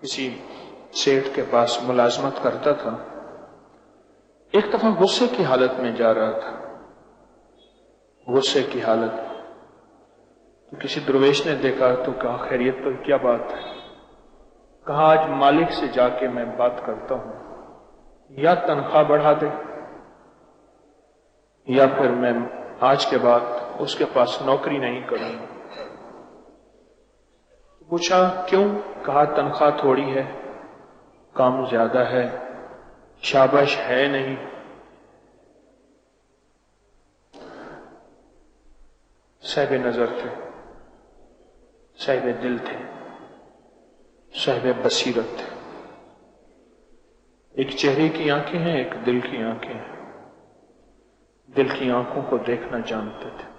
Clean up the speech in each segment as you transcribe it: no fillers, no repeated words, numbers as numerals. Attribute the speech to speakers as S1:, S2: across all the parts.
S1: کسی سیٹ کے پاس ملازمت کرتا تھا. ایک دفعہ غصے کی حالت میں جا رہا تھا، غصے کی حالت. تو کسی درویش نے دیکھا تو کہا خیریت تو کیا بات ہے؟ کہا آج مالک سے جا کے میں بات کرتا ہوں، یا تنخواہ بڑھا دے یا پھر میں آج کے بعد اس کے پاس نوکری نہیں کروں گا. پوچھا کیوں؟ کہا تنخواہ تھوڑی ہے، کام زیادہ ہے، شاباش ہے نہیں. صاحب نظر تھے، صاحب دل تھے، صاحب بصیرت تھے. ایک چہرے کی آنکھیں ہیں، ایک دل کی آنکھیں ہیں. دل کی آنکھوں کو دیکھنا جانتے تھے.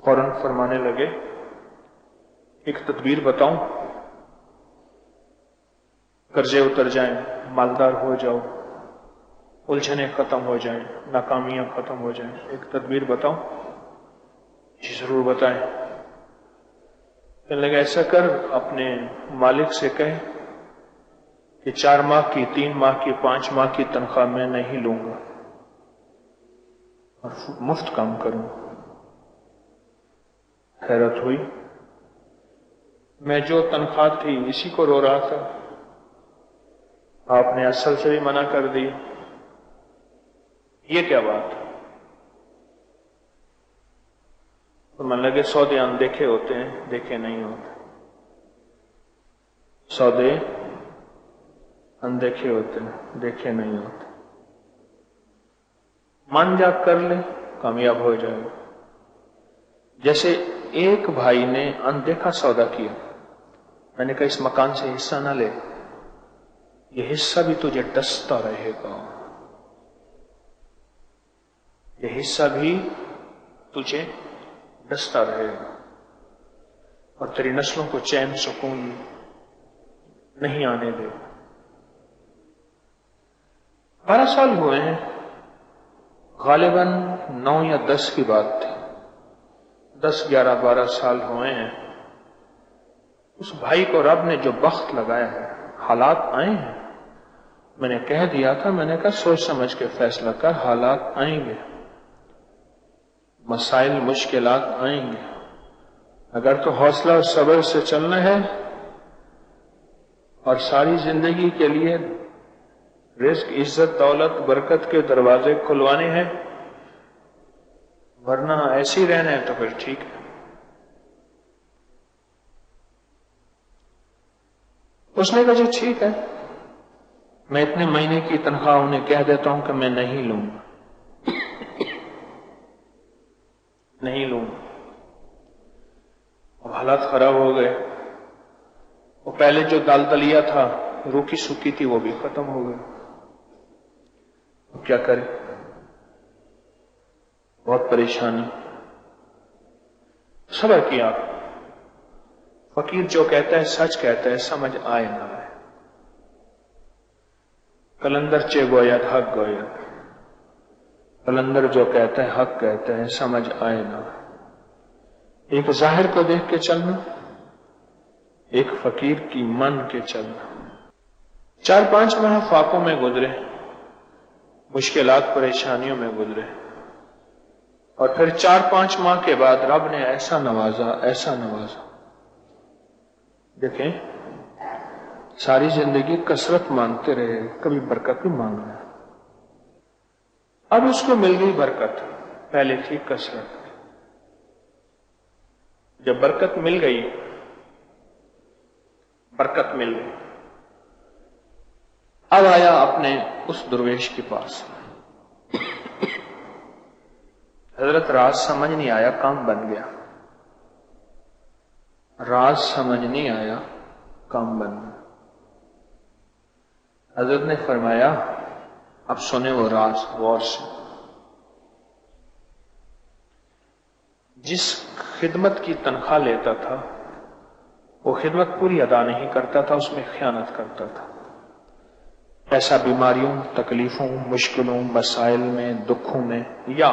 S1: فوراً فرمانے لگے ایک تدبیر بتاؤں، قرضے اتر جائیں، مالدار ہو جاؤ، الجھنیں ختم ہو جائیں، ناکامیاں ختم ہو جائیں. ایک تدبیر بتاؤں؟ جی ضرور بتائیں. کہنے لگا ایسا کر، اپنے مالک سے کہے کہ 4 ماہ کی، 3 ماہ کی، 5 ماہ کی تنخواہ میں نہیں لوں گا اور مفت کام کروں. حیرت ہوئی، میں جو تنخواہ تھی اسی کو رو رہا تھا، آپ نے اصل سے بھی منع کر دی، یہ کیا بات؟ تو من لگے سودے اندیکھے ہوتے ہیں، دیکھے نہیں ہوتے. سودے اندیکھے ہوتے ہیں، دیکھے نہیں ہوتے. من جا کر لے، کامیاب ہو جائے. جیسے ایک بھائی نے اندیکھا سودا کیا، میں نے کہا اس مکان سے حصہ نہ لے، یہ حصہ بھی تجھے ڈستا رہے گا، یہ حصہ بھی تجھے ڈستا رہے گا اور تیری نسلوں کو چین سکون نہیں آنے دے. 12 سال ہوئے ہیں، غالباً 9 یا 10 کی بات تھی. 10، 11، 12 سال ہوئے ہیں. اس بھائی کو رب نے جو بخت لگایا ہے، حالات آئے ہیں. میں نے کہہ دیا تھا، میں نے کہا سوچ سمجھ کے فیصلہ کر، حالات آئیں گے، مسائل مشکلات آئیں گے. اگر تو حوصلہ اور صبر سے چلنا ہے اور ساری زندگی کے لیے رزق، عزت، دولت، برکت کے دروازے کھلوانے ہیں، ورنہ ایسے ہی رہنا ہے تو پھر ٹھیک ہے. اس نے کہا جی ٹھیک ہے، میں اتنے مہینے کی تنخواہ انہیں کہہ دیتا ہوں کہ میں نہیں لوں گا، نہیں لوں گا. اب حالات خراب ہو گئے. وہ پہلے جو دال دلیا تھا، روکی سوکی تھی، وہ بھی ختم ہو گئی. اب کیا کرے؟ بہت پریشانی. صبر کیا. فقیر جو کہتا ہے سچ کہتا ہے، سمجھ آئے نہ آئے. کلندر چے گوید حق گوید، کلندر جو کہتا ہے حق کہتا ہے، سمجھ آئے نہ آئے. ایک ظاہر کو دیکھ کے چلنا، ایک فقیر کی من کے چلنا. 4-5 ماہ فاقوں میں گزرے، مشکلات پریشانیوں میں گزرے، اور پھر 4-5 ماہ کے بعد رب نے ایسا نوازا، ایسا نوازا. دیکھیں ساری زندگی کثرت مانگتے رہے، کبھی برکت بھی مانگنا. اب اس کو مل گئی برکت، پہلے تھی کثرت. جب برکت مل گئی، برکت مل گئی، اب آیا اپنے اس درویش کے پاس. حضرت راز سمجھ نہیں آیا، کام بن گیا. راز سمجھ نہیں آیا، کام بن گیا. حضرت نے فرمایا اب سنیں وہ راز غور سے. جس خدمت کی تنخواہ لیتا تھا، وہ خدمت پوری ادا نہیں کرتا تھا، اس میں خیانت کرتا تھا. ایسا بیماریوں، تکلیفوں، مشکلوں، مسائل میں، دکھوں میں یا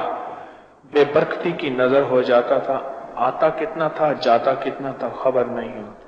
S1: بے برکتی کی نظر ہو جاتا تھا. آتا کتنا تھا، جاتا کتنا تھا، خبر نہیں ہوتی.